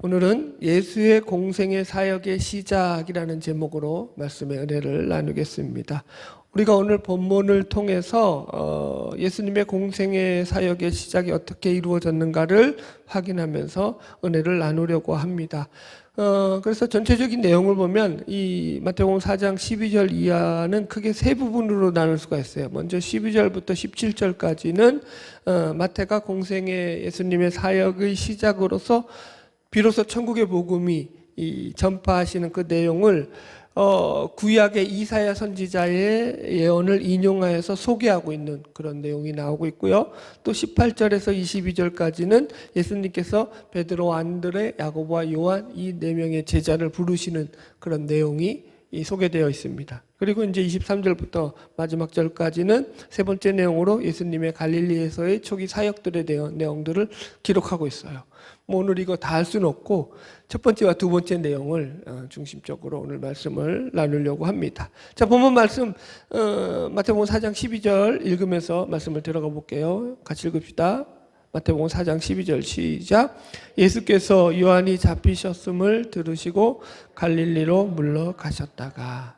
오늘은 예수의 공생의 사역의 시작이라는 제목으로 말씀의 은혜를 나누겠습니다. 우리가 오늘 본문을 통해서 예수님의 공생의 사역의 시작이 어떻게 이루어졌는가를 확인하면서 은혜를 나누려고 합니다. 그래서 전체적인 내용을 보면 이 마태복음 4장 12절 이하는 크게 세 부분으로 나눌 수가 있어요. 먼저 12절부터 17절까지는 마태가 공생의 예수님의 사역의 시작으로서 비로소 천국의 복음이 전파하시는 그 내용을 구약의 이사야 선지자의 예언을 인용하여서 소개하고 있는 그런 내용이 나오고 있고요. 또 18절에서 22절까지는 예수님께서 베드로, 안드레, 야고보와 요한 이 네 명의 제자를 부르시는 그런 내용이 소개되어 있습니다. 그리고 이제 23절부터 마지막 절까지는 세 번째 내용으로 예수님의 갈릴리에서의 초기 사역들에 대한 내용들을 기록하고 있어요. 오늘 이거 다 할 수는 없고 첫 번째와 두 번째 내용을 중심적으로 오늘 말씀을 나누려고 합니다. 자, 본문 말씀 마태복음 4장 12절 읽으면서 말씀을 들어가 볼게요. 같이 읽읍시다. 마태복음 4장 12절 시작. 예수께서 요한이 잡히셨음을 들으시고 갈릴리로 물러가셨다가.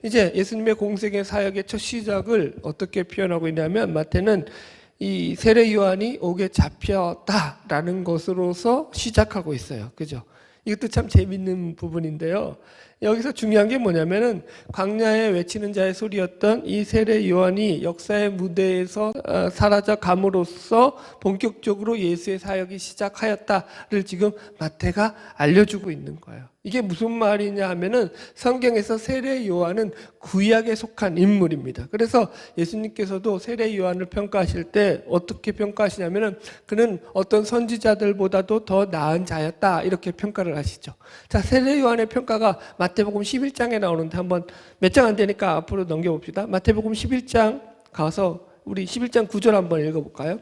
이제 예수님의 공생의 사역의 첫 시작을 어떻게 표현하고 있냐면 마태는 이 세례 요한이 옥에 잡혔다라는 것으로서 시작하고 있어요. 그죠? 이것도 참 재밌는 부분인데요. 여기서 중요한 게 뭐냐면은 광야에 외치는 자의 소리였던 이 세례 요한이 역사의 무대에서 사라져 감으로써 본격적으로 예수의 사역이 시작하였다를 지금 마태가 알려주고 있는 거예요. 이게 무슨 말이냐 하면은 성경에서 세례 요한은 구약에 속한 인물입니다. 그래서 예수님께서도 세례 요한을 평가하실 때 어떻게 평가하시냐면은 그는 어떤 선지자들보다도 더 나은 자였다 이렇게 평가를 하시죠. 자, 세례 요한의 평가가 마태복음 11장에 나오는데 한번 몇 장 안 되니까 앞으로 넘겨봅시다. 마태복음 11장 가서 우리 11장 9절 한번 읽어볼까요?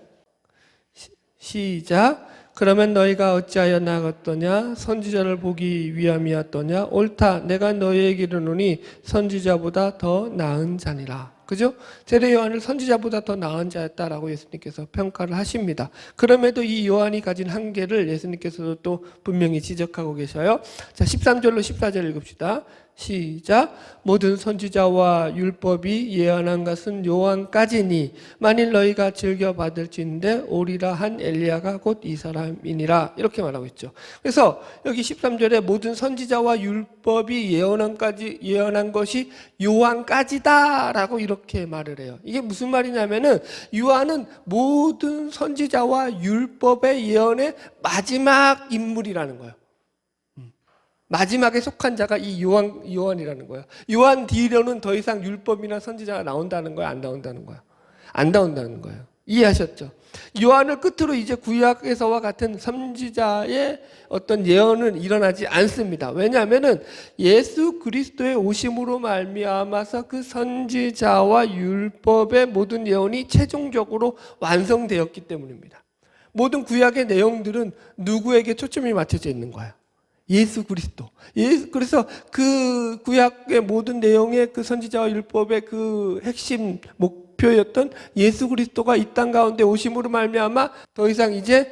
시작. 그러면 너희가 어찌하여 나갔더냐? 선지자를 보기 위함이었더냐? 옳다. 내가 너희에게 이르노니 선지자보다 더 나은 자니라. 그죠? 세례 요한을 선지자보다 더 나은 자였다라고 예수님께서 평가를 하십니다. 그럼에도 이 요한이 가진 한계를 예수님께서도 또 분명히 지적하고 계셔요. 자, 13절로 14절 읽읍시다. 시작. 모든 선지자와 율법이 예언한 것은 요한까지니 만일 너희가 즐겨 받을진대 오리라 한 엘리야가 곧 이 사람이니라 이렇게 말하고 있죠. 그래서 여기 13절에 모든 선지자와 율법이 예언한 것이 요한까지다라고 이렇게 말을 해요. 이게 무슨 말이냐면은 요한은 모든 선지자와 율법의 예언의 마지막 인물이라는 거예요. 마지막에 속한 자가 이 요한이라는 거예요. 요한 뒤로는 더 이상 율법이나 선지자가 나온다는 거야, 안 나온다는 거야? 안 나온다는 거예요. 이해하셨죠? 요한을 끝으로 이제 구약에서와 같은 선지자의 어떤 예언은 일어나지 않습니다. 왜냐하면은 예수 그리스도의 오심으로 말미암아서 그 선지자와 율법의 모든 예언이 최종적으로 완성되었기 때문입니다. 모든 구약의 내용들은 누구에게 초점이 맞춰져 있는 거야? 예수 그리스도. 그래서 그 구약의 모든 내용의 그 선지자와 율법의 그 핵심 목표였던 예수 그리스도가 이 땅 가운데 오심으로 말미암아 더 이상 이제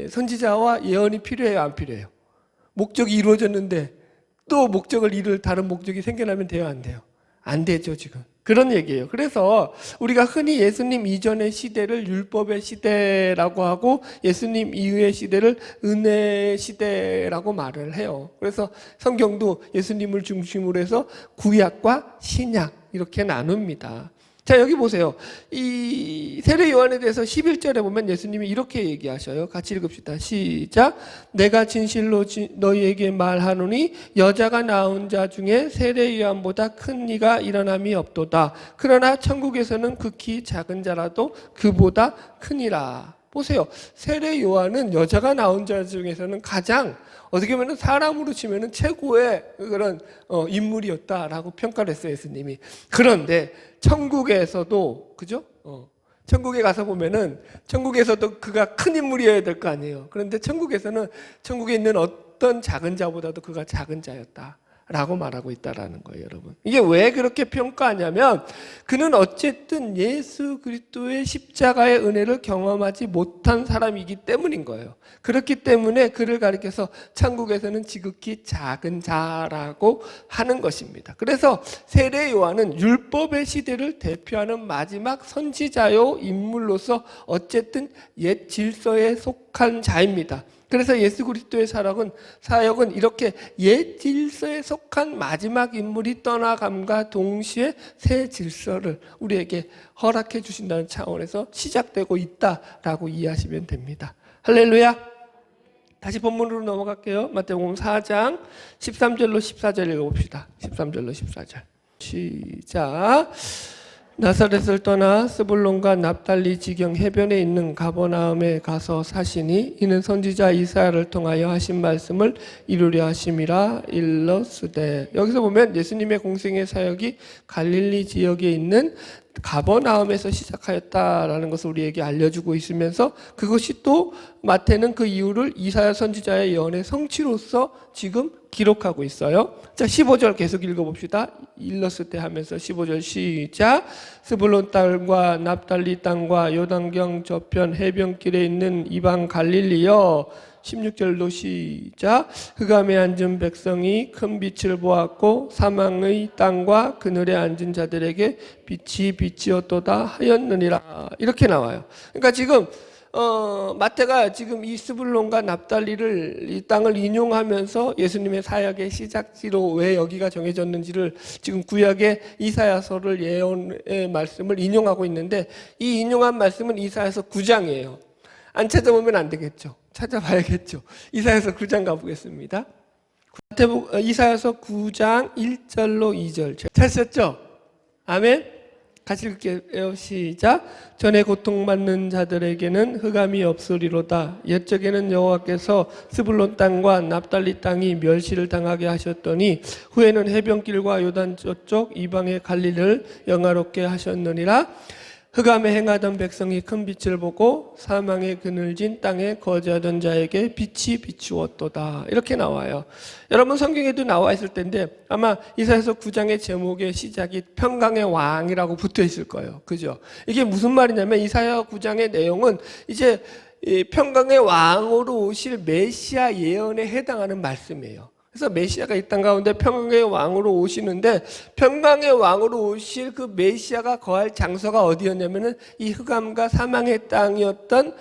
선지자와 예언이 필요해요, 안 필요해요? 목적이 이루어졌는데 또 목적을 이룰 다른 목적이 생겨나면 돼요, 안 돼요? 안 되죠, 지금. 그런 얘기예요. 그래서 우리가 흔히 예수님 이전의 시대를 율법의 시대라고 하고 예수님 이후의 시대를 은혜의 시대라고 말을 해요. 그래서 성경도 예수님을 중심으로 해서 구약과 신약 이렇게 나눕니다. 자, 여기 보세요. 이 세례 요한에 대해서 11절에 보면 예수님이 이렇게 얘기하셔요. 같이 읽읍시다. 시작. 내가 진실로 너희에게 말하노니 여자가 낳은 자 중에 세례 요한보다 큰 이가 일어남이 없도다. 그러나 천국에서는 극히 작은 자라도 그보다 크니라. 보세요. 세례 요한은 여자가 낳은 자 중에서는 가장 어떻게 보면 사람으로 치면 최고의 그런 인물이었다라고 평가를 했어요, 예수님이. 그런데 천국에서도, 그죠? 천국에 가서 보면은 천국에서도 그가 큰 인물이어야 될 거 아니에요. 그런데 천국에서는 천국에 있는 어떤 작은 자보다도 그가 작은 자였다. 라고 말하고 있다라는 거예요, 여러분. 이게 왜 그렇게 평가하냐면 그는 어쨌든 예수 그리스도의 십자가의 은혜를 경험하지 못한 사람이기 때문인 거예요. 그렇기 때문에 그를 가리켜서 천국에서는 지극히 작은 자라고 하는 것입니다. 그래서 세례 요한은 율법의 시대를 대표하는 마지막 선지자요 인물로서 어쨌든 옛 질서에 속한 자입니다. 그래서 예수 그리스도의 사역은 이렇게 옛 질서에 속한 마지막 인물이 떠나감과 동시에 새 질서를 우리에게 허락해 주신다는 차원에서 시작되고 있다라고 이해하시면 됩니다. 할렐루야. 다시 본문으로 넘어갈게요. 마태복음 4장 13절로 14절 읽어봅시다. 13절로 14절 시작. 나사렛을 떠나 스불론과 납달리 지경 해변에 있는 가버나움에 가서 사시니 이는 선지자 이사야를 통하여 하신 말씀을 이루려 하심이라 일러스되. 여기서 보면 예수님의 공생의 사역이 갈릴리 지역에 있는 가버나움에서 시작하였다라는 것을 우리에게 알려주고 있으면서 그것이 또 마태는 그 이유를 이사야 선지자의 예언의 성취로서 지금 기록하고 있어요. 자, 15절 계속 읽어봅시다. 일렀을 때 하면서 15절 시작. 스불론 땅과 납달리 땅과 요단강 저편 해변길에 있는 이방 갈릴리여. 16절로 시작. 흑암에 앉은 백성이 큰 빛을 보았고 사망의 땅과 그늘에 앉은 자들에게 빛이 빛이었도다 하였느니라. 이렇게 나와요. 그러니까 지금 마태가 지금 이 스불론과 납달리를 이 땅을 인용하면서 예수님의 사역의 시작지로 왜 여기가 정해졌는지를 지금 구약의 이사야서를 예언의 말씀을 인용하고 있는데 이 인용한 말씀은 이사야서 9장이에요. 안 찾아보면 안 되겠죠. 찾아봐야겠죠. 이사야서 9장 가보겠습니다. 이사야서 9장 1절로 2절 찾으셨죠? 아멘. 같이 읽게요. 시작. 전에 고통받는 자들에게는 흑암이 없으리로다. 옛적에는 여호와께서 스불론 땅과 납달리 땅이 멸시를 당하게 하셨더니 후에는 해변길과 요단 저쪽 이방의 갈릴리를 영화롭게 하셨느니라. 흑암에 행하던 백성이 큰 빛을 보고 사망에 그늘진 땅에 거주하던 자에게 빛이 비추었도다. 이렇게 나와요. 여러분 성경에도 나와 있을 텐데 아마 이사야서 9장의 제목의 시작이 평강의 왕이라고 붙어 있을 거예요. 그죠? 이게 무슨 말이냐면 이사야 9장의 내용은 이제 평강의 왕으로 오실 메시아 예언에 해당하는 말씀이에요. 그래서 메시아가 이 땅 가운데 평강의 왕으로 오시는데 평강의 왕으로 오실 그 메시아가 거할 장소가 어디였냐면은 이 흑암과 사망의 땅이었던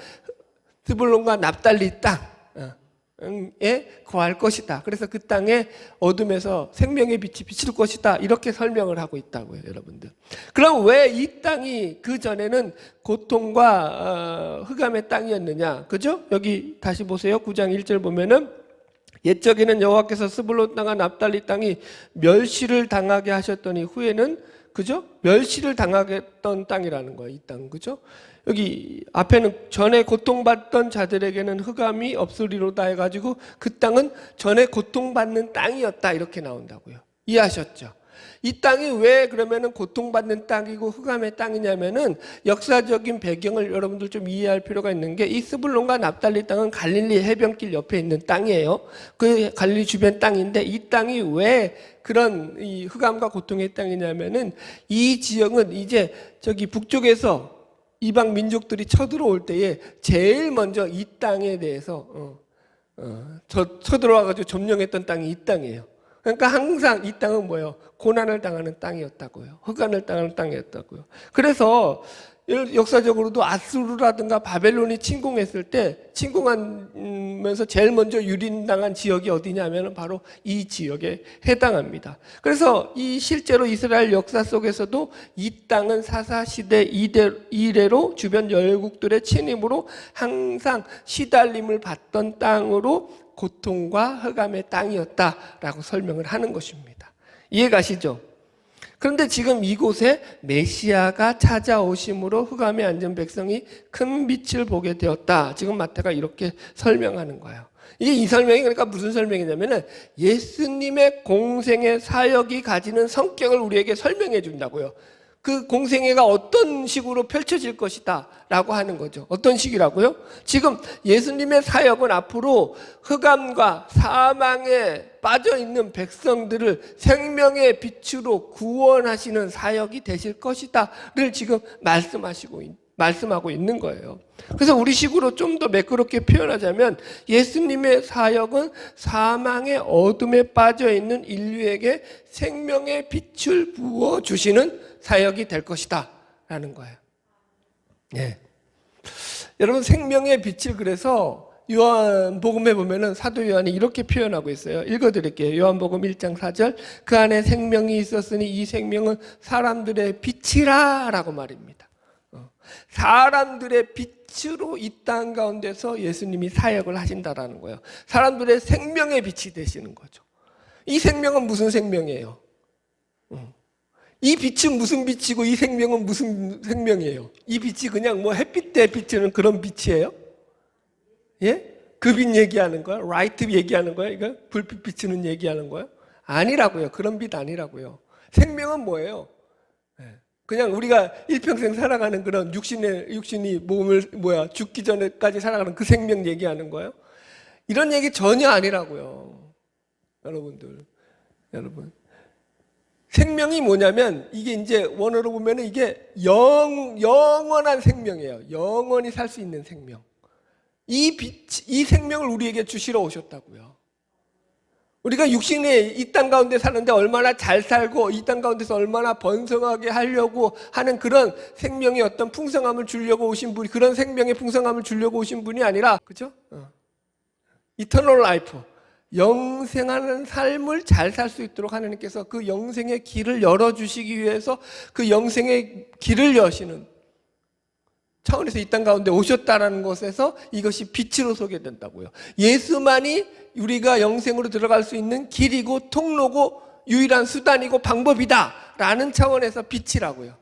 스불론과 납달리 땅에 거할 것이다. 그래서 그 땅에 어둠에서 생명의 빛이 비칠 것이다. 이렇게 설명을 하고 있다고요, 여러분들. 그럼 왜 이 땅이 그 전에는 고통과 흑암의 땅이었느냐? 그죠? 여기 다시 보세요. 9장 1절 보면은 옛적에는 여호와께서 스불론 땅과 납달리 땅이 멸시를 당하게 하셨더니 후에는 그죠? 멸시를 당하겠던 땅이라는 거예요. 이 땅 그죠? 여기 앞에는 전에 고통받던 자들에게는 흑암이 없으리로다 해가지고 그 땅은 전에 고통받는 땅이었다 이렇게 나온다고요. 이해하셨죠? 이 땅이 왜 그러면은 고통받는 땅이고 흑암의 땅이냐면은 역사적인 배경을 여러분들 좀 이해할 필요가 있는 게 이 스불론과 납달리 땅은 갈릴리 해변길 옆에 있는 땅이에요. 그 갈릴리 주변 땅인데 이 땅이 왜 그런 이 흑암과 고통의 땅이냐면은 이 지역은 이제 저기 북쪽에서 이방 민족들이 쳐들어올 때에 제일 먼저 이 땅에 대해서 쳐들어와가지고 점령했던 땅이 이 땅이에요. 그러니까 항상 이 땅은 뭐예요? 고난을 당하는 땅이었다고요. 흑암을 당하는 땅이었다고요. 그래서 역사적으로도 아수르라든가 바벨론이 침공했을 때 침공하면서 제일 먼저 유린당한 지역이 어디냐면 바로 이 지역에 해당합니다. 그래서 이 실제로 이스라엘 역사 속에서도 이 땅은 사사시대 이래로 주변 열국들의 침입으로 항상 시달림을 받던 땅으로 고통과 흑암의 땅이었다라고 설명을 하는 것입니다. 이해가시죠? 그런데 지금 이곳에 메시아가 찾아오심으로 흑암에 앉은 백성이 큰 빛을 보게 되었다. 지금 마태가 이렇게 설명하는 거예요. 이게 이 설명이 그러니까 무슨 설명이냐면은 예수님의 공생의 사역이 가지는 성격을 우리에게 설명해 준다고요. 그 공생애가 어떤 식으로 펼쳐질 것이다 라고 하는 거죠. 어떤 식이라고요? 지금 예수님의 사역은 앞으로 흑암과 사망에 빠져있는 백성들을 생명의 빛으로 구원하시는 사역이 되실 것이다를 지금 말씀하고 있는 거예요. 그래서 우리 식으로 좀 더 매끄럽게 표현하자면 예수님의 사역은 사망의 어둠에 빠져있는 인류에게 생명의 빛을 부어주시는 사역이 될 것이다 라는 거예요. 네. 여러분, 생명의 빛을 그래서 요한복음에 보면은 사도 요한이 이렇게 표현하고 있어요. 읽어드릴게요. 요한복음 1장 4절. 그 안에 생명이 있었으니 이 생명은 사람들의 빛이라 라고 말입니다. 사람들의 빛으로 이 땅 가운데서 예수님이 사역을 하신다라는 거예요. 사람들의 생명의 빛이 되시는 거죠. 이 생명은 무슨 생명이에요? 이 빛은 무슨 빛이고 이 생명은 무슨 생명이에요? 이 빛이 그냥 뭐 햇빛 때 비치는 그런 빛이에요? 예? 그 빛 얘기하는 거야? 라이트 얘기하는 거야? 이거 불빛 비치는 얘기하는 거야? 아니라고요. 그런 빛 아니라고요. 생명은 뭐예요? 그냥 우리가 일평생 살아가는 그런 육신이 몸을 죽기 전에까지 살아가는 그 생명 얘기하는 거예요? 이런 얘기 전혀 아니라고요. 여러분. 생명이 뭐냐면 이게 이제 원어로 보면은 이게 영원한 생명이에요. 영원히 살 수 있는 생명. 이 생명을 우리에게 주시러 오셨다고요. 우리가 육신에 이 땅 가운데 사는데 얼마나 잘 살고 이 땅 가운데서 얼마나 번성하게 하려고 하는 그런 생명의 어떤 풍성함을 주려고 오신 분이, 그런 생명의 풍성함을 주려고 오신 분이 아니라, 그죠? 이터널 라이프, 영생하는 삶을 잘 살 수 있도록 하나님께서 그 영생의 길을 열어주시기 위해서 그 영생의 길을 여시는 차원에서 이 땅 가운데 오셨다라는 것에서 이것이 빛으로 소개된다고요. 예수만이 우리가 영생으로 들어갈 수 있는 길이고 통로고 유일한 수단이고 방법이다라는 차원에서 빛이라고요.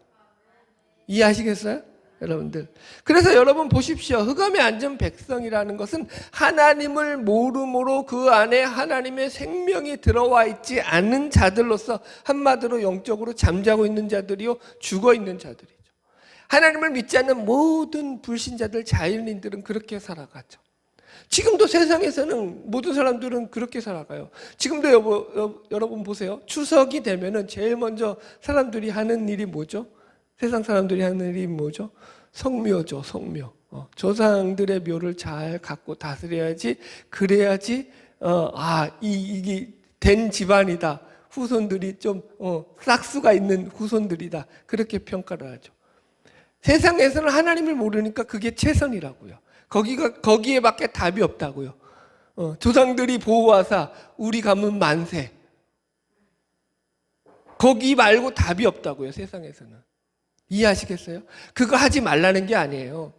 이해하시겠어요? 여러분들. 그래서 여러분 보십시오. 흑암에 앉은 백성이라는 것은 하나님을 모름으로 그 안에 하나님의 생명이 들어와 있지 않은 자들로서 한마디로 영적으로 잠자고 있는 자들이요, 죽어 있는 자들이죠. 하나님을 믿지 않는 모든 불신자들, 자연인들은 그렇게 살아가죠. 지금도 세상에서는 모든 사람들은 그렇게 살아가요. 지금도 여러분 보세요. 추석이 되면은 제일 먼저 사람들이 하는 일이 뭐죠? 세상 사람들이 하는 일이 뭐죠? 성묘죠, 성묘. 조상들의 묘를 잘 갖고 다스려야지, 그래야지, 이게 된 집안이다. 후손들이 좀, 싹수가 있는 후손들이다. 그렇게 평가를 하죠. 세상에서는 하나님을 모르니까 그게 최선이라고요. 거기에밖에 답이 없다고요. 조상들이 보호하사 우리 가문 만세. 거기 말고 답이 없다고요, 세상에서는. 이해하시겠어요? 그거 하지 말라는 게 아니에요.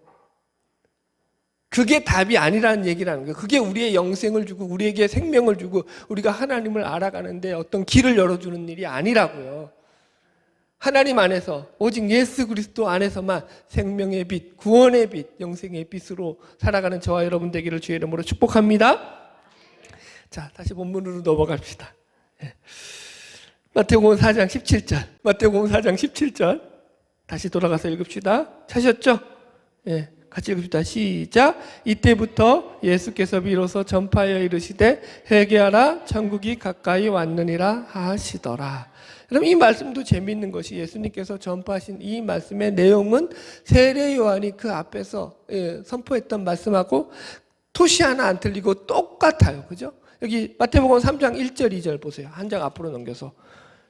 그게 답이 아니라는 얘기라는 거예요. 그게 우리의 영생을 주고 우리에게 생명을 주고 우리가 하나님을 알아가는데 어떤 길을 열어주는 일이 아니라고요. 하나님 안에서 오직 예수 그리스도 안에서만 생명의 빛, 구원의 빛, 영생의 빛으로 살아가는 저와 여러분 되기를 주의 이름으로 축복합니다. 자, 다시 본문으로 넘어갑시다. 마태복음 4장 17절. 마태복음 4장 17절. 다시 돌아가서 읽읍시다. 찾으셨죠? 예, 같이 읽읍시다. 시작. 이때부터 예수께서 비로소 전파하여 이르시되 회개하라 천국이 가까이 왔느니라 하시더라. 여러분, 이 말씀도 재미있는 것이 예수님께서 전파하신 이 말씀의 내용은 세례 요한이 그 앞에서 선포했던 말씀하고 토시 하나 안 틀리고 똑같아요. 그죠? 여기 마태복음 3장 1절 2절 보세요. 한 장 앞으로 넘겨서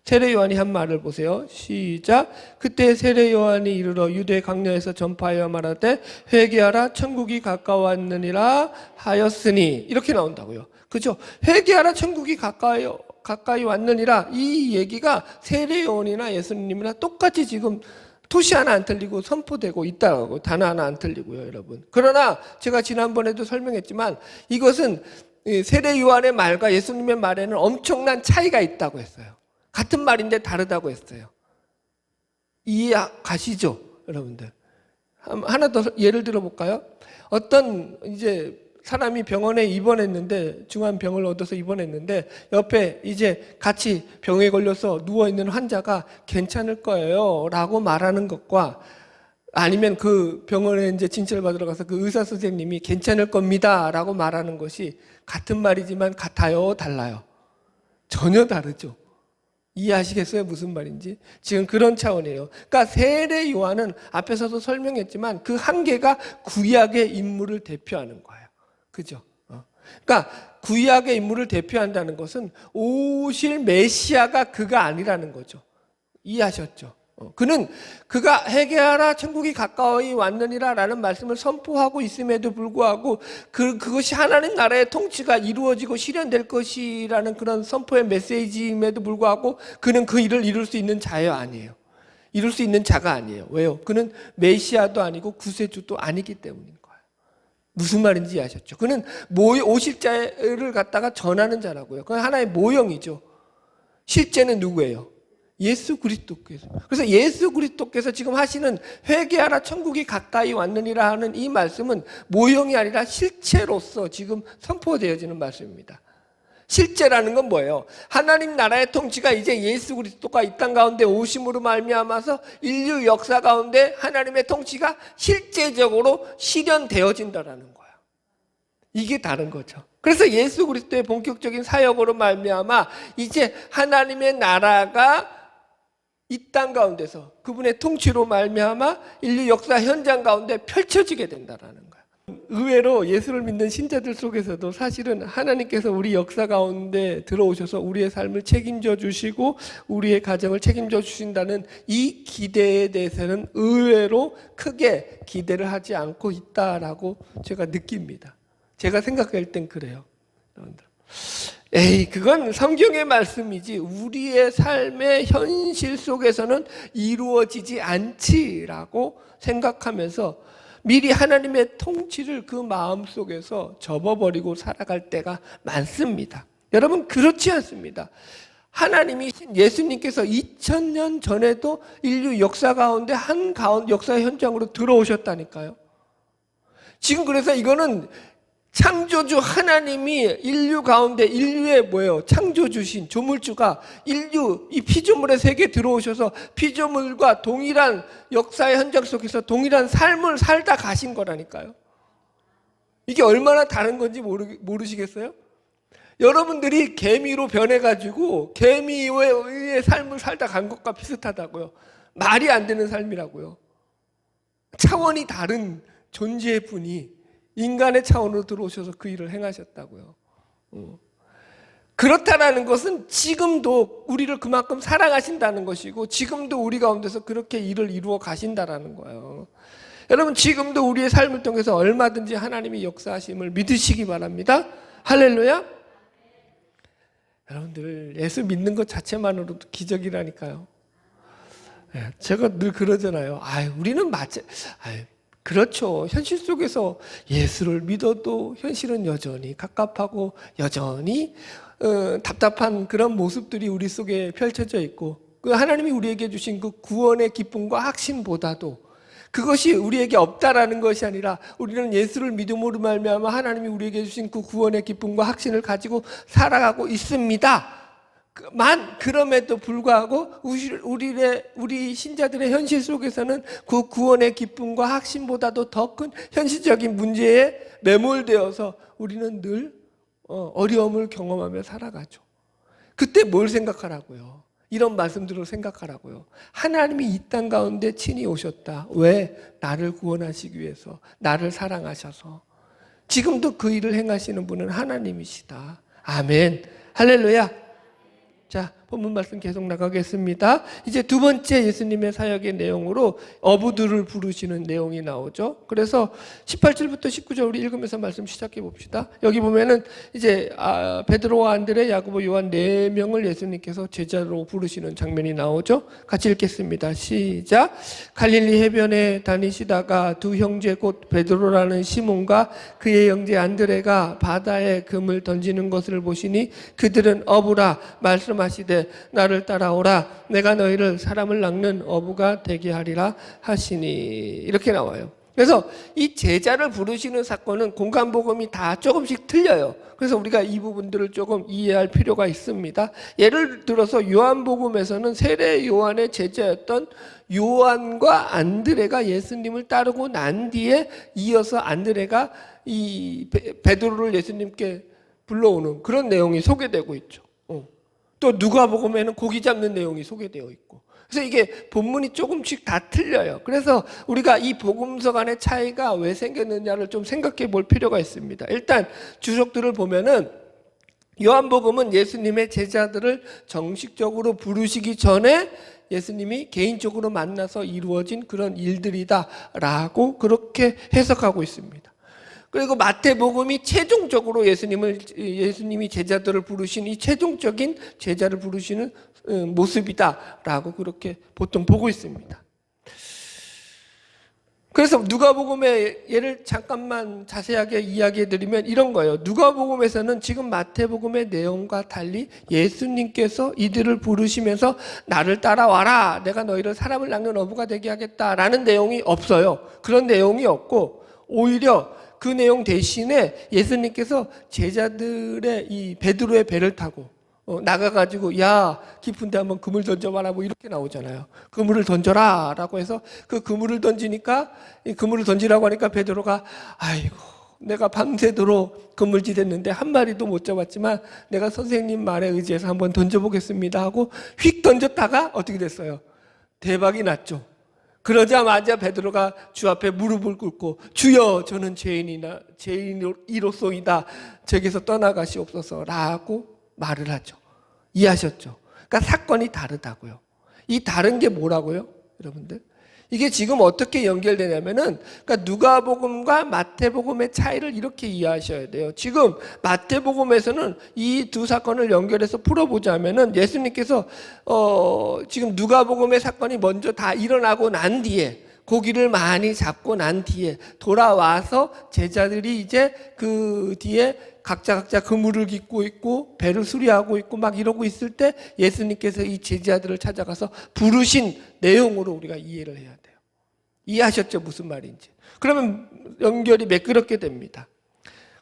세례 요한이 한 말을 보세요. 시작. 그때 세례 요한이 이르러 유대 강야에서 전파하여 말하되 회개하라 천국이 가까웠느니라 하였으니, 이렇게 나온다고요. 그죠? 회개하라 천국이 가까이 왔느니라, 이 얘기가 세례 요한이나 예수님이나 똑같이 지금 토시 하나 안 틀리고 선포되고 있다고, 단어 하나 안 틀리고요, 여러분. 그러나 제가 지난번에도 설명했지만 이것은 세례 요한의 말과 예수님의 말에는 엄청난 차이가 있다고 했어요. 같은 말인데 다르다고 했어요. 이해 가시죠, 여러분들? 하나 더 예를 들어 볼까요? 어떤 이제 사람이 병원에 입원했는데 중환병을 얻어서 입원했는데 옆에 이제 같이 병에 걸려서 누워있는 환자가 괜찮을 거예요 라고 말하는 것과 아니면 그 병원에 이제 진찰 받으러 가서 그 의사 선생님이 괜찮을 겁니다 라고 말하는 것이 같은 말이지만 같아요, 달라요? 전혀 다르죠. 이해하시겠어요? 무슨 말인지? 지금 그런 차원이에요. 그러니까 세례 요한은 앞에서도 설명했지만 그 한계가 구약의 인물을 대표하는 거예요. 그죠? 그러니까 구약의 인물을 대표한다는 것은 오실 메시아가 그가 아니라는 거죠. 이해하셨죠? 그가 회개하라 천국이 가까이 왔느니라 라는 말씀을 선포하고 있음에도 불구하고 그것이 하나님 나라의 통치가 이루어지고 실현될 것이라는 그런 선포의 메시지임에도 불구하고 그는 그 일을 이룰 수 있는 자가 아니에요. 이룰 수 있는 자가 아니에요. 왜요? 그는 메시아도 아니고 구세주도 아니기 때문인 거예요. 무슨 말인지 이해하셨죠? 그는 오실 자를 갖다가 전하는 자라고요. 그건 하나의 모형이죠. 실제는 누구예요? 예수 그리스도께서. 그래서 예수 그리스도께서 지금 하시는 회개하라 천국이 가까이 왔느니라 하는 이 말씀은 모형이 아니라 실체로서 지금 선포되어지는 말씀입니다. 실제라는 건 뭐예요? 하나님 나라의 통치가 이제 예수 그리스도가 이 땅 가운데 오심으로 말미암아서 인류 역사 가운데 하나님의 통치가 실제적으로 실현되어진다라는 거예요. 이게 다른 거죠. 그래서 예수 그리스도의 본격적인 사역으로 말미암아 이제 하나님의 나라가 이 땅 가운데서 그분의 통치로 말미암아 인류 역사 현장 가운데 펼쳐지게 된다라는 거예요. 의외로 예수를 믿는 신자들 속에서도 사실은 하나님께서 우리 역사 가운데 들어오셔서 우리의 삶을 책임져 주시고 우리의 가정을 책임져 주신다는 이 기대에 대해서는 의외로 크게 기대를 하지 않고 있다라고 제가 느낍니다. 제가 생각할 땐 그래요. 여러분들. 그건 성경의 말씀이지 우리의 삶의 현실 속에서는 이루어지지 않지라고 생각하면서 미리 하나님의 통치를 그 마음속에서 접어버리고 살아갈 때가 많습니다. 여러분 그렇지 않습니다. 하나님이 예수님께서 2000년 전에도 인류 역사 가운데 역사 현장으로 들어오셨다니까요. 지금 그래서 이거는 창조주 하나님이 인류 가운데 인류의 창조주신 조물주가 인류 이 피조물의 세계에 들어오셔서 피조물과 동일한 역사의 현장 속에서 동일한 삶을 살다 가신 거라니까요. 이게 얼마나 다른 건지 모르시겠어요? 여러분들이 개미로 변해가지고 개미의 삶을 살다 간 것과 비슷하다고요. 말이 안 되는 삶이라고요. 차원이 다른 존재의 분이 인간의 차원으로 들어오셔서 그 일을 행하셨다고요. 그렇다라는 것은 지금도 우리를 그만큼 사랑하신다는 것이고 지금도 우리 가운데서 그렇게 일을 이루어 가신다라는 거예요. 여러분 지금도 우리의 삶을 통해서 얼마든지 하나님이 역사하심을 믿으시기 바랍니다. 할렐루야. 여러분들 예수 믿는 것 자체만으로도 기적이라니까요. 제가 늘 그러잖아요. 우리는 그렇죠. 현실 속에서 예수를 믿어도 현실은 여전히 갑갑하고 여전히 답답한 그런 모습들이 우리 속에 펼쳐져 있고 그 하나님이 우리에게 주신 그 구원의 기쁨과 확신보다도 그것이 우리에게 없다라는 것이 아니라 우리는 예수를 믿음으로 말미암아 하나님이 우리에게 주신 그 구원의 기쁨과 확신을 가지고 살아가고 있습니다. 그럼에도 불구하고 우리 신자들의 현실 속에서는 그 구원의 기쁨과 확신보다도 더 큰 현실적인 문제에 매몰되어서 우리는 늘 어려움을 경험하며 살아가죠. 그때 뭘 생각하라고요? 이런 말씀들을 생각하라고요. 하나님이 이 땅 가운데 친히 오셨다. 왜? 나를 구원하시기 위해서, 나를 사랑하셔서. 지금도 그 일을 행하시는 분은 하나님이시다. 아멘. 할렐루야. 자, 본문 말씀 계속 나가겠습니다. 이제 두 번째 예수님의 사역의 내용으로 어부들을 부르시는 내용이 나오죠. 그래서 18절부터 19절 우리 읽으면서 말씀 시작해 봅시다. 여기 보면은 이제 베드로와 안드레, 야고보, 요한 4명을 예수님께서 제자로 부르시는 장면이 나오죠. 같이 읽겠습니다. 시작. 갈릴리 해변에 다니시다가 두 형제 곧 베드로라는 시몬과 그의 형제 안드레가 바다에 금을 던지는 것을 보시니 그들은 어부라 말씀하시되 나를 따라오라 내가 너희를 사람을 낚는 어부가 되게 하리라 하시니. 이렇게 나와요. 그래서 이 제자를 부르시는 사건은 공간복음이 다 조금씩 틀려요. 그래서 우리가 이 부분들을 조금 이해할 필요가 있습니다. 예를 들어서 요한복음에서는 세례 요한의 제자였던 요한과 안드레가 예수님을 따르고 난 뒤에 이어서 안드레가 이 베드로를 예수님께 불러오는 그런 내용이 소개되고 있죠. 또 누가복음에는 고기 잡는 내용이 소개되어 있고. 그래서 이게 본문이 조금씩 다 틀려요. 그래서 우리가 이 복음서 간의 차이가 왜 생겼느냐를 좀 생각해 볼 필요가 있습니다. 일단 주석들을 보면은 요한복음은 예수님의 제자들을 정식적으로 부르시기 전에 예수님이 개인적으로 만나서 이루어진 그런 일들이다라고 그렇게 해석하고 있습니다. 그리고 마태복음이 최종적으로 예수님이 제자들을 부르신 이 최종적인 제자를 부르시는 모습이다라고 그렇게 보통 보고 있습니다. 그래서 누가복음의 예를 잠깐만 자세하게 이야기해 드리면 이런 거예요. 누가복음에서는 지금 마태복음의 내용과 달리 예수님께서 이들을 부르시면서 나를 따라와라, 내가 너희를 사람을 낚는 어부가 되게 하겠다라는 내용이 없어요. 그런 내용이 없고 오히려 그 내용 대신에 예수님께서 제자들의 이 베드로의 배를 타고 나가가지고 야 깊은 데 한번 그물 던져봐라 뭐 이렇게 나오잖아요. 그물을 던져라 라고 해서 그 그물을 던지니까 이 그물을 던지라고 하니까 베드로가 아이고 내가 밤새도록 그물질했는데 한 마리도 못 잡았지만 내가 선생님 말에 의지해서 한번 던져보겠습니다 하고 휙 던졌다가 어떻게 됐어요? 대박이 났죠. 그러자마자 베드로가 주 앞에 무릎을 꿇고 주여 저는 죄인이로소이다 저기서 떠나가시옵소서라고 말을 하죠. 이해하셨죠? 그러니까 사건이 다르다고요. 이 다른 게 뭐라고요? 여러분들 이게 지금 어떻게 연결되냐면은 그러니까 누가복음과 마태복음의 차이를 이렇게 이해하셔야 돼요. 지금 마태복음에서는 이 두 사건을 연결해서 풀어보자면은 예수님께서 지금 누가복음의 사건이 먼저 다 일어나고 난 뒤에 고기를 많이 잡고 난 뒤에 돌아와서 제자들이 이제 그 뒤에 각자 그물을 깃고 있고 배를 수리하고 있고 막 이러고 있을 때 예수님께서 이 제자들을 찾아가서 부르신 내용으로 우리가 이해를 해야 돼요. 이해하셨죠? 무슨 말인지. 그러면 연결이 매끄럽게 됩니다.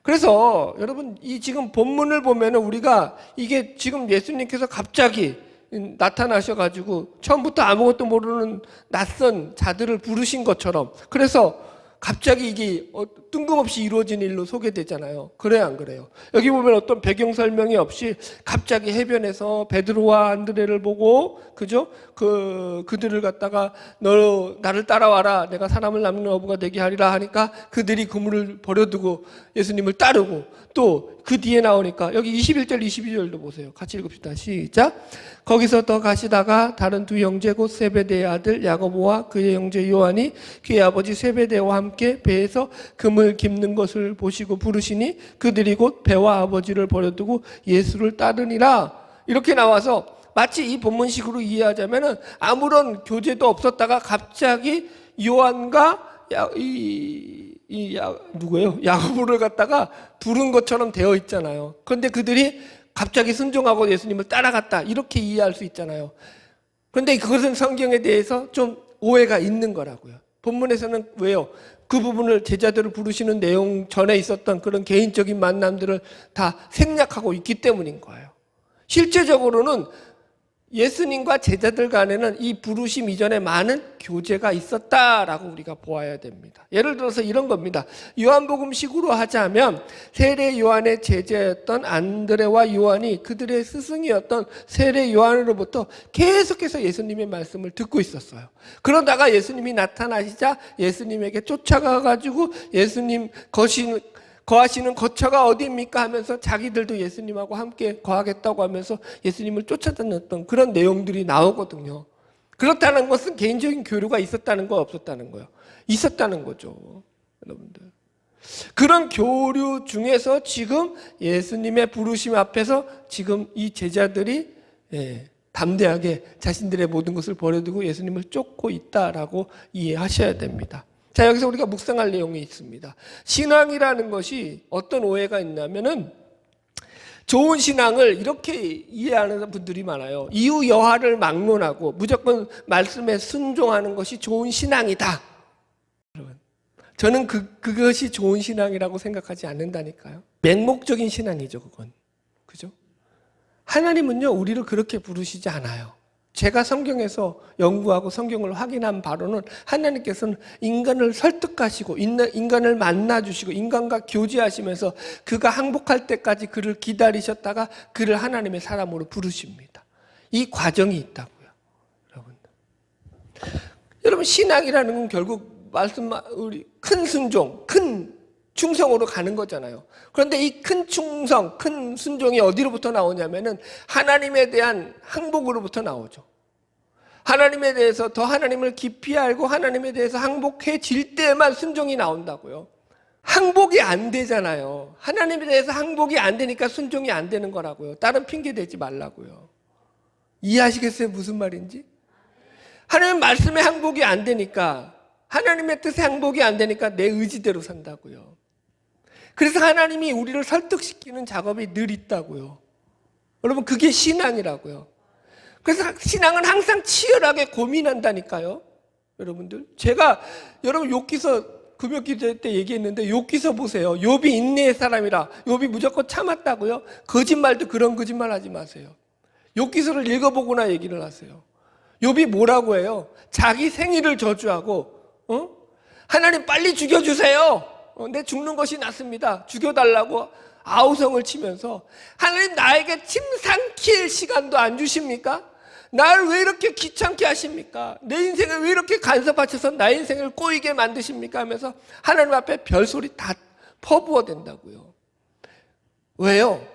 그래서 여러분 이 지금 본문을 보면은 우리가 이게 지금 예수님께서 갑자기 나타나셔가지고 처음부터 아무것도 모르는 낯선 자들을 부르신 것처럼 그래서 갑자기 이게 뜬금없이 이루어진 일로 소개되잖아요. 그래요, 안 그래요? 여기 보면 어떤 배경 설명이 없이 갑자기 해변에서 베드로와 안드레를 보고, 그죠? 그들을 갖다가 너 나를 따라와라. 내가 사람을 낚는 어부가 되게 하리라 하니까 그들이 그물을 버려두고 예수님을 따르고 또 그 뒤에 나오니까 여기 21절, 22절도 보세요. 같이 읽읍시다. 시작. 거기서 더 가시다가 다른 두 형제 곧 세베대의 아들 야고보와 그의 형제 요한이 그의 아버지 세베대와 함께 배에서 금을 깁는 것을 보시고 부르시니 그들이 곧 배와 아버지를 버려두고 예수를 따르니라. 이렇게 나와서 마치 이 본문식으로 이해하자면은 아무런 교제도 없었다가 갑자기 요한과 누구예요? 야고보를 갖다가 부른 것처럼 되어 있잖아요. 그런데 그들이 갑자기 순종하고 예수님을 따라갔다. 이렇게 이해할 수 있잖아요. 그런데 그것은 성경에 대해서 좀 오해가 있는 거라고요. 본문에서는 왜요? 그 부분을 제자들을 부르시는 내용 전에 있었던 그런 개인적인 만남들을 다 생략하고 있기 때문인 거예요. 실제적으로는 예수님과 제자들 간에는 이 부르심 이전에 많은 교제가 있었다라고 우리가 보아야 됩니다. 예를 들어서 이런 겁니다. 요한복음식으로 하자면 세례 요한의 제자였던 안드레와 요한이 그들의 스승이었던 세례 요한으로부터 계속해서 예수님의 말씀을 듣고 있었어요. 그러다가 예수님이 나타나시자 예수님에게 쫓아가가지고 예수님 거하시는 거처가 어디입니까 하면서 자기들도 예수님하고 함께 거하겠다고 하면서 예수님을 쫓아다녔던 그런 내용들이 나오거든요. 그렇다는 것은 개인적인 교류가 있었다는 거 없었다는 거예요. 있었다는 거죠. 여러분들. 그런 교류 중에서 지금 예수님의 부르심 앞에서 지금 이 제자들이 담대하게 자신들의 모든 것을 버려두고 예수님을 쫓고 있다라고 이해하셔야 됩니다. 자, 여기서 우리가 묵상할 내용이 있습니다. 신앙이라는 것이 어떤 오해가 있냐면은 좋은 신앙을 이렇게 이해하는 분들이 많아요. 이유 여하를 막론하고 무조건 말씀에 순종하는 것이 좋은 신앙이다. 저는 그것이 좋은 신앙이라고 생각하지 않는다니까요. 맹목적인 신앙이죠, 그건. 그죠? 하나님은요, 우리를 그렇게 부르시지 않아요. 제가 성경에서 연구하고 성경을 확인한 바로는 하나님께서는 인간을 설득하시고 인간을 만나주시고 인간과 교제하시면서 그가 항복할 때까지 그를 기다리셨다가 그를 하나님의 사람으로 부르십니다. 이 과정이 있다고요, 여러분들. 여러분, 신앙이라는 건 결국 우리 큰 순종, 큰 충성으로 가는 거잖아요. 그런데 이 큰 충성, 큰 순종이 어디로부터 나오냐면은 하나님에 대한 항복으로부터 나오죠. 하나님에 대해서 더 하나님을 깊이 알고 하나님에 대해서 항복해질 때만 순종이 나온다고요. 항복이 안 되잖아요. 하나님에 대해서 항복이 안 되니까 순종이 안 되는 거라고요. 다른 핑계 대지 말라고요. 이해하시겠어요? 무슨 말인지? 하나님 말씀에 항복이 안 되니까, 하나님의 뜻에 항복이 안 되니까 내 의지대로 산다고요. 그래서 하나님이 우리를 설득시키는 작업이 늘 있다고요. 여러분, 그게 신앙이라고요. 그래서 신앙은 항상 치열하게 고민한다니까요. 여러분들, 제가 여러분 욥기서 금요기도 때 얘기했는데 욥기서 보세요. 욥이 인내의 사람이라 욥이 무조건 참았다고요. 거짓말도 그런 거짓말 하지 마세요. 욥기서를 읽어보거나 얘기를 하세요. 욥이 뭐라고 해요? 자기 생일을 저주하고 하나님 빨리 죽여주세요. 내 죽는 것이 낫습니다. 죽여달라고 아우성을 치면서 하나님 나에게 침 삼킬 시간도 안 주십니까? 나를 왜 이렇게 귀찮게 하십니까? 내 인생을 왜 이렇게 간섭하셔서 나의 인생을 꼬이게 만드십니까? 하면서 하나님 앞에 별소리 다 퍼부어 댄다고요. 왜요?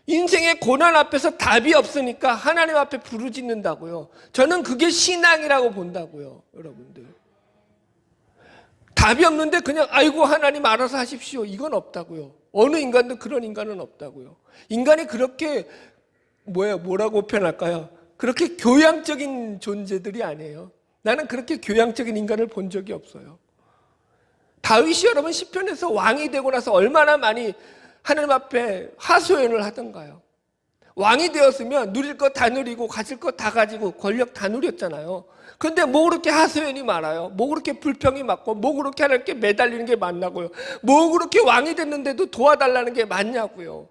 인생의 고난 앞에서 답이 없으니까 하나님 앞에 부르짖는다고요. 저는 그게 신앙이라고 본다고요, 여러분들. 답이 없는데 그냥 아이고 하나님 알아서 하십시오, 이건 없다고요. 어느 인간도 그런 인간은 없다고요. 인간이 그렇게 뭐라고 표현할까요? 그렇게 교양적인 존재들이 아니에요. 나는 그렇게 교양적인 인간을 본 적이 없어요. 다윗이 여러분 시편에서 왕이 되고 나서 얼마나 많이 하나님 앞에 하소연을 하던가요. 왕이 되었으면 누릴 거 다 누리고 가질 거 다 가지고 권력 다 누렸잖아요. 그런데 뭐 그렇게 하소연이 많아요? 뭐 그렇게 불평이 많고 뭐 그렇게 하나님께 매달리는 게 많냐고요. 뭐 그렇게 왕이 됐는데도 도와달라는 게 많냐고요.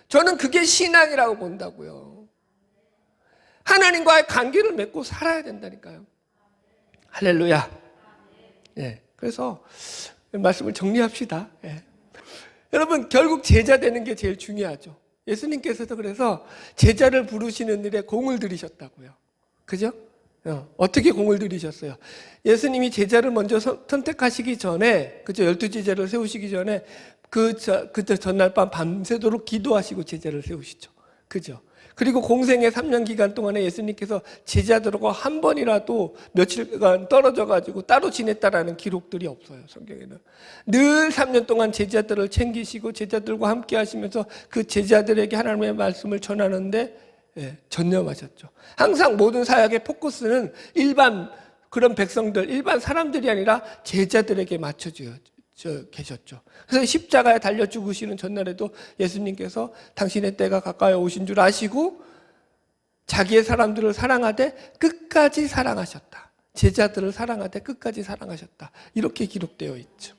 저는 그게 신앙이라고 본다고요. 하나님과의 관계를 맺고 살아야 된다니까요. 할렐루야. 예, 그래서 말씀을 정리합시다. 예. 여러분, 결국 제자 되는 게 제일 중요하죠. 예수님께서도 그래서 제자를 부르시는 일에 공을 들이셨다고요. 그죠? 어떻게 공을 들이셨어요? 예수님이 제자를 먼저 선택하시기 전에, 그죠? 12제자를 세우시기 전에 그 전날 밤 밤새도록 기도하시고 제자를 세우시죠. 그죠? 그리고 공생의 3년 기간 동안에 예수님께서 제자들하고 한 번이라도 며칠간 떨어져가지고 따로 지냈다라는 기록들이 없어요, 성경에는. 늘 3년 동안 제자들을 챙기시고 제자들과 함께 하시면서 그 제자들에게 하나님의 말씀을 전하는데 전념하셨죠. 항상 모든 사역의 포커스는 일반 그런 백성들, 일반 사람들이 아니라 제자들에게 맞춰져 계셨죠. 그래서 십자가에 달려 죽으시는 전날에도 예수님께서 당신의 때가 가까이 오신 줄 아시고 자기의 사람들을 사랑하되 끝까지 사랑하셨다. 제자들을 사랑하되 끝까지 사랑하셨다. 이렇게 기록되어 있죠.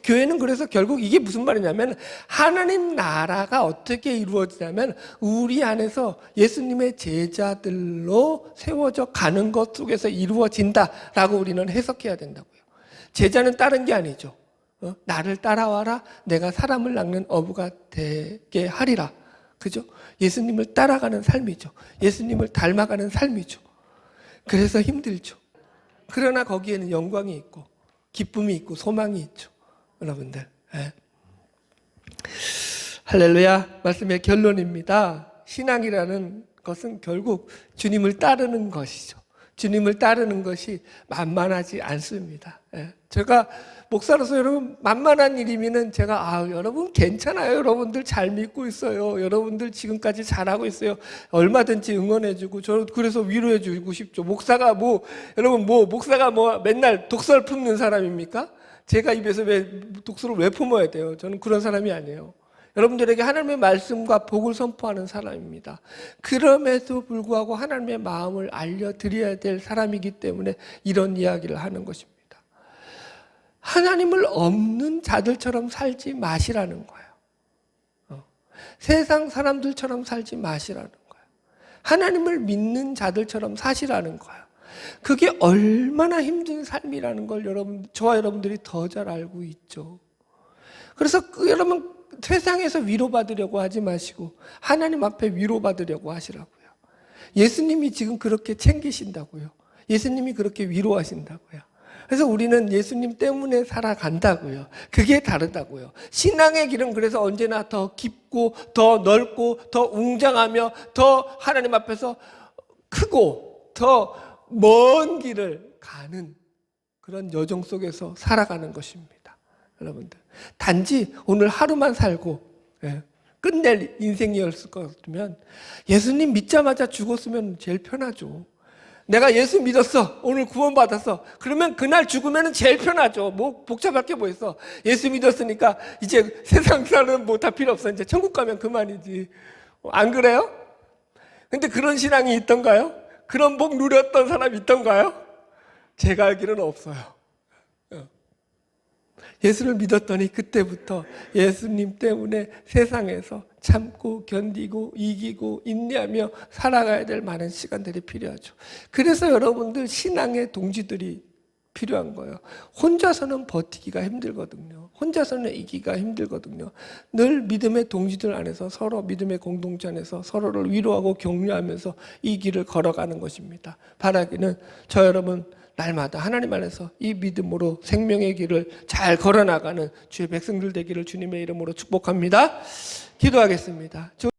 교회는 그래서 결국 이게 무슨 말이냐면 하나님 나라가 어떻게 이루어지냐면 우리 안에서 예수님의 제자들로 세워져 가는 것 속에서 이루어진다라고 우리는 해석해야 된다고요. 제자는 다른 게 아니죠. 나를 따라와라. 내가 사람을 낚는 어부가 되게 하리라. 그죠? 예수님을 따라가는 삶이죠. 예수님을 닮아가는 삶이죠. 그래서 힘들죠. 그러나 거기에는 영광이 있고 기쁨이 있고 소망이 있죠. 여러분들. 네. 할렐루야. 말씀의 결론입니다. 신앙이라는 것은 결국 주님을 따르는 것이죠. 주님을 따르는 것이 만만하지 않습니다. 제가 목사로서 여러분 만만한 일이면은 제가 여러분 괜찮아요. 여러분들 잘 믿고 있어요. 여러분들 지금까지 잘하고 있어요. 얼마든지 응원해주고 저 그래서 위로해주고 싶죠. 목사가 여러분 목사가 맨날 독설 품는 사람입니까? 제가 입에서 독설을 왜 품어야 돼요? 저는 그런 사람이 아니에요. 여러분들에게 하나님의 말씀과 복을 선포하는 사람입니다. 그럼에도 불구하고 하나님의 마음을 알려드려야 될 사람이기 때문에 이런 이야기를 하는 것입니다. 하나님을 없는 자들처럼 살지 마시라는 거예요. 세상 사람들처럼 살지 마시라는 거예요. 하나님을 믿는 자들처럼 사시라는 거예요. 그게 얼마나 힘든 삶이라는 걸 저와 여러분들이 더 잘 알고 있죠. 그래서 여러분 세상에서 위로받으려고 하지 마시고 하나님 앞에 위로받으려고 하시라고요. 예수님이 지금 그렇게 챙기신다고요. 예수님이 그렇게 위로하신다고요. 그래서 우리는 예수님 때문에 살아간다고요. 그게 다르다고요. 신앙의 길은 그래서 언제나 더 깊고 더 넓고 더 웅장하며 더 하나님 앞에서 크고 더 먼 길을 가는 그런 여정 속에서 살아가는 것입니다. 여러분들 단지 오늘 하루만 살고 끝낼 인생이었을 것 같으면 예수님 믿자마자 죽었으면 제일 편하죠. 내가 예수 믿었어. 오늘 구원받았어. 그러면 그날 죽으면 제일 편하죠. 뭐 복잡할 게 뭐 있어. 예수 믿었으니까 이제 세상 사는 뭐 다 필요 없어. 이제 천국 가면 그만이지. 안 그래요? 근데 그런 신앙이 있던가요? 그런 복 누렸던 사람이 있던가요? 제가 알기로는 없어요. 예수를 믿었더니 그때부터 예수님 때문에 세상에서 참고 견디고 이기고 인내하며 살아가야 될 많은 시간들이 필요하죠. 그래서 여러분들 신앙의 동지들이 필요한 거예요. 혼자서는 버티기가 힘들거든요. 혼자서는 이기가 힘들거든요. 늘 믿음의 동지들 안에서 서로 믿음의 공동체 안에서 서로를 위로하고 격려하면서 이 길을 걸어가는 것입니다. 바라기는 저 여러분 날마다 하나님 안에서 이 믿음으로 생명의 길을 잘 걸어나가는 주의 백성들 되기를 주님의 이름으로 축복합니다. 기도하겠습니다.